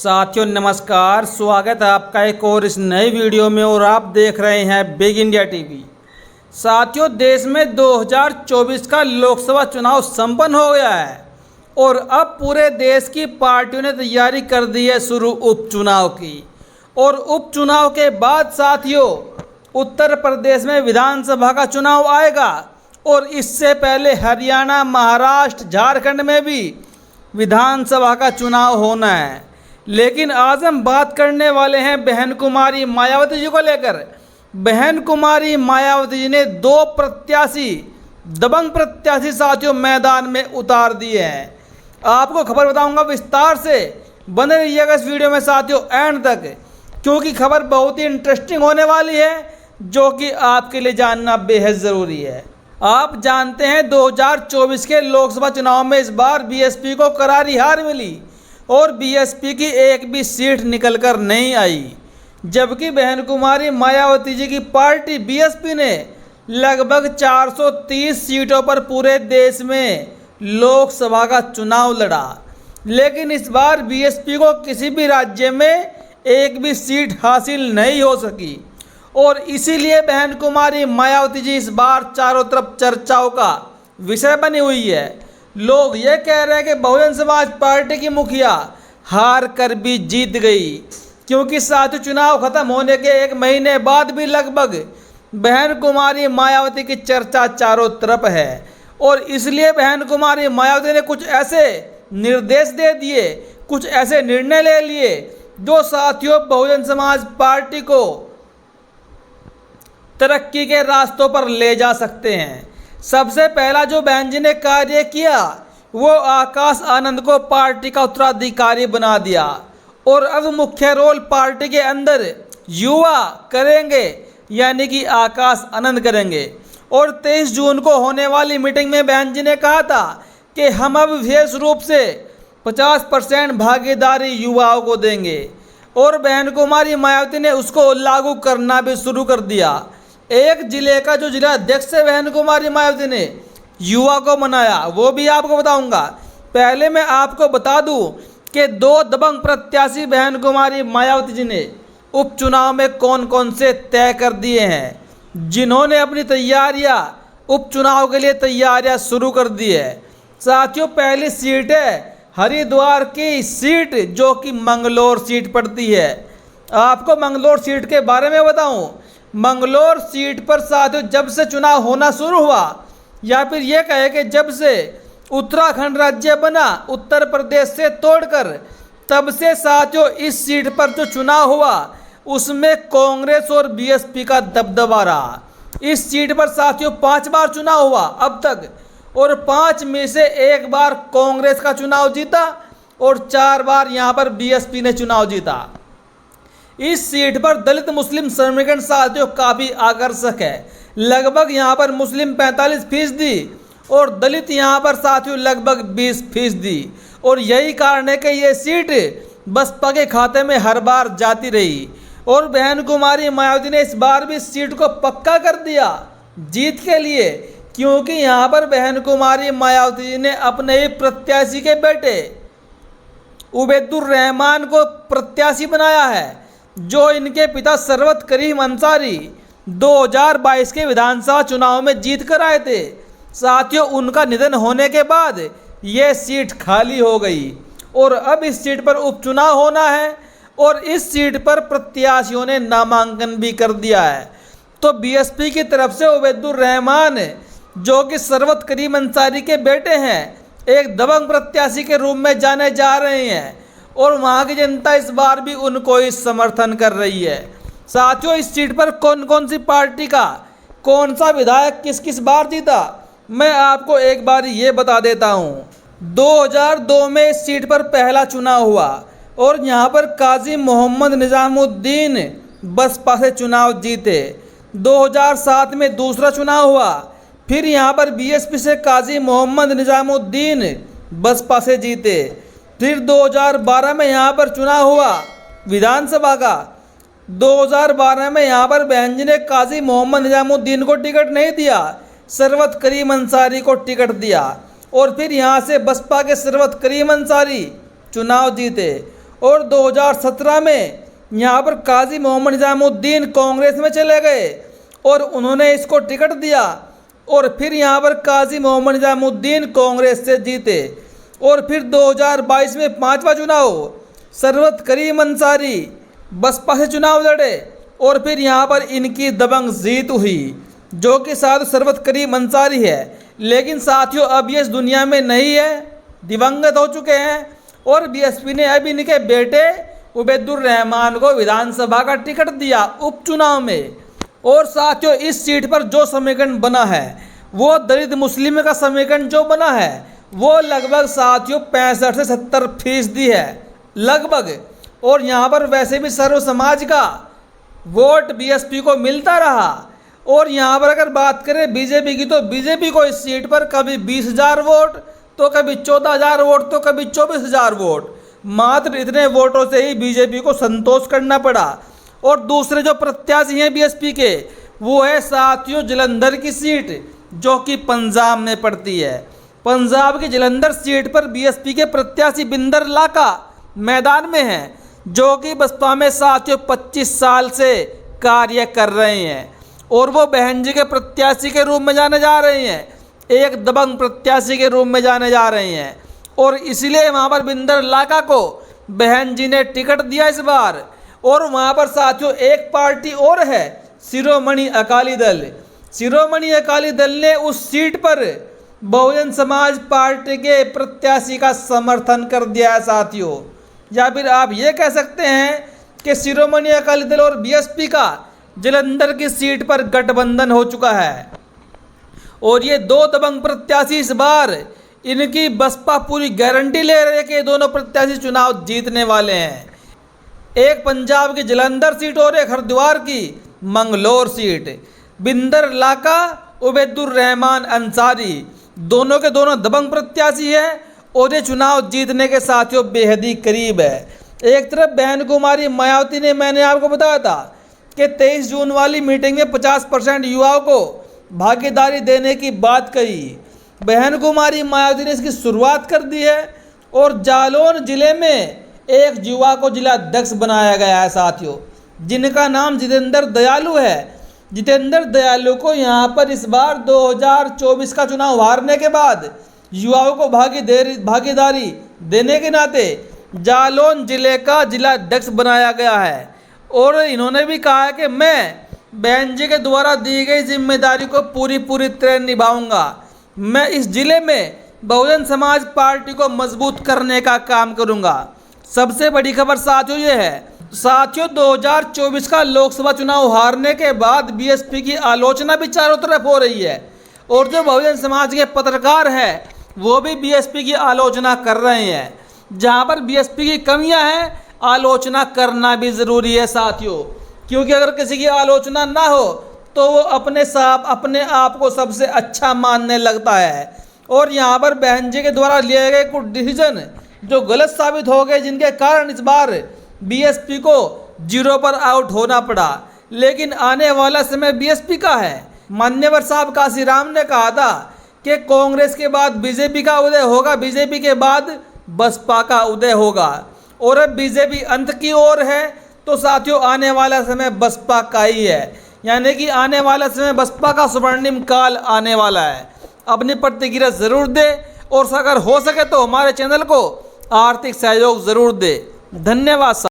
साथियों नमस्कार, स्वागत है आपका एक और इस नई वीडियो में और आप देख रहे हैं बिग इंडिया टीवी। साथियों, देश में 2024 का लोकसभा चुनाव संपन्न हो गया है और अब पूरे देश की पार्टियों ने तैयारी कर दी है शुरू उपचुनाव की। और उपचुनाव के बाद साथियों उत्तर प्रदेश में विधानसभा का चुनाव आएगा और इससे पहले हरियाणा, महाराष्ट्र, झारखंड में भी विधानसभा का चुनाव होना है। लेकिन आज हम बात करने वाले हैं बहन कुमारी मायावती जी को लेकर। बहन कुमारी मायावती जी ने दो प्रत्याशी, दबंग प्रत्याशी साथियों मैदान में उतार दिए हैं। आपको खबर बताऊंगा विस्तार से, बने रहिएगा इस वीडियो में साथियों एंड तक, क्योंकि खबर बहुत ही इंटरेस्टिंग होने वाली है जो कि आपके लिए जानना बेहद ज़रूरी है। आप जानते हैं 2024 के लोकसभा चुनाव में इस बार बीएसपी को करारी हार मिली और बीएसपी की एक भी सीट निकलकर नहीं आई, जबकि बहन कुमारी मायावती जी की पार्टी बीएसपी ने लगभग 430 सीटों पर पूरे देश में लोकसभा का चुनाव लड़ा। लेकिन इस बार बीएसपी को किसी भी राज्य में एक भी सीट हासिल नहीं हो सकी और इसीलिए बहन कुमारी मायावती जी इस बार चारों तरफ चर्चाओं का विषय बनी हुई है। लोग ये कह रहे हैं कि बहुजन समाज पार्टी की मुखिया हार कर भी जीत गई, क्योंकि साथ चुनाव खत्म होने के एक महीने बाद भी लगभग बहन कुमारी मायावती की चर्चा चारों तरफ है और इसलिए बहन कुमारी मायावती ने कुछ ऐसे निर्देश दे दिए, कुछ ऐसे निर्णय ले लिए जो साथियों बहुजन समाज पार्टी को तरक्की के रास्तों पर ले जा सकते हैं। सबसे पहला जो बहन जी ने कार्य किया वो आकाश आनंद को पार्टी का उत्तराधिकारी बना दिया और अब मुख्य रोल पार्टी के अंदर युवा करेंगे, यानी कि आकाश आनंद करेंगे। और 23 जून को होने वाली मीटिंग में बहन जी ने कहा था कि हम अब विशेष रूप से 50% भागीदारी युवाओं को देंगे और बहन कुमारी मायावती ने उसको लागू करना भी शुरू कर दिया। एक जिले का जो जिला अध्यक्ष है बहन कुमारी मायावती ने युवा को मनाया, वो भी आपको बताऊंगा। पहले मैं आपको बता दूं कि दो दबंग प्रत्याशी बहन कुमारी मायावती जी ने उपचुनाव में कौन कौन से तय कर दिए हैं, जिन्होंने अपनी तैयारियां उपचुनाव के लिए तैयारियां शुरू कर दी है। साथियों, पहली सीट है हरिद्वार की सीट, जो कि मंगलौर सीट पड़ती है। आपको मंगलौर सीट के बारे में बताऊं, मंगलौर सीट पर साथियों जब से चुनाव होना शुरू हुआ, या फिर यह कहे कि जब से उत्तराखंड राज्य बना उत्तर प्रदेश से तोड़कर, तब से साथियों इस सीट पर जो चुनाव हुआ उसमें कांग्रेस और बीएसपी का दबदबा रहा। इस सीट पर साथियों 5 बार चुनाव हुआ अब तक और 5 में से 1 बार कांग्रेस का चुनाव जीता और 4 बार यहां पर बीएसपी ने चुनाव जीता। इस सीट पर दलित मुस्लिम समीकरण साथियों काफ़ी आकर्षक है। लगभग यहाँ पर मुस्लिम 45% और दलित यहाँ पर साथियों लगभग 20% और यही कारण है कि ये सीट बसपा के खाते में हर बार जाती रही और बहन कुमारी मायावती ने इस बार भी सीट को पक्का कर दिया जीत के लिए, क्योंकि यहाँ पर बहन कुमारी मायावती जी ने अपने ही प्रत्याशी के बेटे उबैदुर रहमान को प्रत्याशी बनाया है, जो इनके पिता सरवत करीम अंसारी 2022 के विधानसभा चुनाव में जीत कर आए थे। साथियों, उनका निधन होने के बाद ये सीट खाली हो गई और अब इस सीट पर उपचुनाव होना है और इस सीट पर प्रत्याशियों ने नामांकन भी कर दिया है। तो बीएसपी की तरफ से उबैदुर रहमान, जो कि सरवत करीम अंसारी के बेटे हैं, एक दबंग प्रत्याशी के रूप में जाने जा रहे हैं और वहाँ की जनता इस बार भी उनको ही समर्थन कर रही है। साथियों, इस सीट पर कौन कौन सी पार्टी का कौन सा विधायक किस किस बार जीता, मैं आपको एक बार ये बता देता हूँ। 2002 में इस सीट पर पहला चुनाव हुआ और यहाँ पर काजी मोहम्मद निजामुद्दीन बसपा से चुनाव जीते। 2007 में दूसरा चुनाव हुआ, फिर यहाँ पर बीएसपी से काजी मोहम्मद निजामुद्दीन बसपा से जीते। फिर 2012 में यहाँ पर चुनाव हुआ विधानसभा का। 2012 में यहाँ पर बहन जी ने काजी मोहम्मद निजामुद्दीन को टिकट नहीं दिया, सरवत करीम अंसारी को टिकट दिया और फिर यहाँ से बसपा के सरवत करीम अंसारी चुनाव जीते और 2017 में यहाँ पर काजी मोहम्मद निजामुद्दीन कांग्रेस में चले गए और उन्होंने इसको टिकट दिया और फिर यहाँ पर काजी मोहम्मद निजामुद्दीन कांग्रेस से जीते। और फिर 2022 में 5वां चुनाव सरवत करीम अंसारी बसपा से चुनाव लड़े और फिर यहाँ पर इनकी दबंग जीत हुई, जो कि साथ सरवत करीम अंसारी है। लेकिन साथियों अब ये इस दुनिया में नहीं है, दिवंगत हो चुके हैं और बीएसपी ने अब इनके बेटे उबैदुर रहमान को विधानसभा का टिकट दिया उपचुनाव में। और साथियों इस सीट पर जो समीकरण बना है वो दलित मुस्लिम का समीकरण जो बना है वो लगभग साथियों 65 से 70% है लगभग। और यहाँ पर वैसे भी सर्व समाज का वोट बीएसपी को मिलता रहा। और यहाँ पर अगर बात करें बीजेपी की तो बीजेपी को इस सीट पर कभी 20,000 वोट तो कभी 14,000 वोट तो कभी 24,000 वोट, मात्र इतने वोटों से ही बीजेपी को संतोष करना पड़ा। और दूसरे जो प्रत्याशी हैं बीएसपी के वो है साथियों जलंधर की सीट, जो कि पंजाब में पड़ती है। पंजाब की जलंधर सीट पर बीएसपी के प्रत्याशी बिंदर लाका मैदान में हैं, जो कि बसपा में साथियों 25 साल से कार्य कर रहे हैं और वो बहन जी के प्रत्याशी के रूप में जाने जा रहे हैं, एक दबंग प्रत्याशी के रूप में जाने जा रहे हैं। और इसलिए वहाँ पर बिंदर लाका को बहन जी ने टिकट दिया इस बार। और वहाँ पर साथियों एक पार्टी और है शिरोमणि अकाली दल। शिरोमणि अकाली दल ने उस सीट पर बहुजन समाज पार्टी के प्रत्याशी का समर्थन कर दिया है साथियों। या फिर आप ये कह सकते हैं कि शिरोमणि अकाली दल और बीएसपी का जलंधर की सीट पर गठबंधन हो चुका है। और ये दो दबंग प्रत्याशी इस बार इनकी बसपा पूरी गारंटी ले रही है कि दोनों प्रत्याशी चुनाव जीतने वाले हैं। एक पंजाब की जलंधर सीट और एक हरिद्वार की मंगलोर सीट। बिंदर लाका उबैदुर रहमान अंसारी दोनों के दोनों दबंग प्रत्याशी है और ये चुनाव जीतने के साथियों बेहद ही करीब है। एक तरफ बहन कुमारी मायावती ने, मैंने आपको बताया था कि 23 जून वाली मीटिंग में 50% युवाओं को भागीदारी देने की बात कही। बहन कुमारी मायावती ने इसकी शुरुआत कर दी है और जालौन जिले में एक युवा को जिला अध्यक्ष बनाया गया है साथियों, जिनका नाम जितेंद्र दयालु है। जितेंद्र दयालु को यहाँ पर इस बार 2024 का चुनाव हारने के बाद युवाओं को भागीदारी देने के नाते जालौन जिले का जिला अध्यक्ष बनाया गया है। और इन्होंने भी कहा है कि मैं बहन जी के द्वारा दी गई जिम्मेदारी को पूरी तरह निभाऊंगा। मैं इस जिले में बहुजन समाज पार्टी को मजबूत करने का काम करूंगा। सबसे बड़ी खबर साथियों ये है, साथियों 2024 का लोकसभा चुनाव हारने के बाद बीएसपी की आलोचना भी चारों तरफ हो रही है और जो बहुजन समाज के पत्रकार हैं वो भी बीएसपी की आलोचना कर रहे हैं। जहां पर बीएसपी की कमियां हैं आलोचना करना भी ज़रूरी है साथियों, क्योंकि अगर किसी की आलोचना ना हो तो वो अपने आप को सबसे अच्छा मानने लगता है। और यहाँ पर बहन जी के द्वारा लिए गए कुछ डिसीजन जो गलत साबित हो गए, जिनके कारण इस बार बीएसपी को 0 पर आउट होना पड़ा। लेकिन आने वाला समय बीएसपी का है। मान्यवर साहब काशीराम ने कहा था कि कांग्रेस के बाद बीजेपी का उदय होगा, बीजेपी के बाद बसपा का उदय होगा। और अब बीजेपी अंत की ओर है तो साथियों आने वाला समय बसपा का ही है, यानी कि आने वाला समय बसपा का स्वर्णिम काल आने वाला है। अपनी प्रतिक्रिया ज़रूर दे और अगर हो सके तो हमारे चैनल को आर्थिक सहयोग ज़रूर दे। धन्यवाद।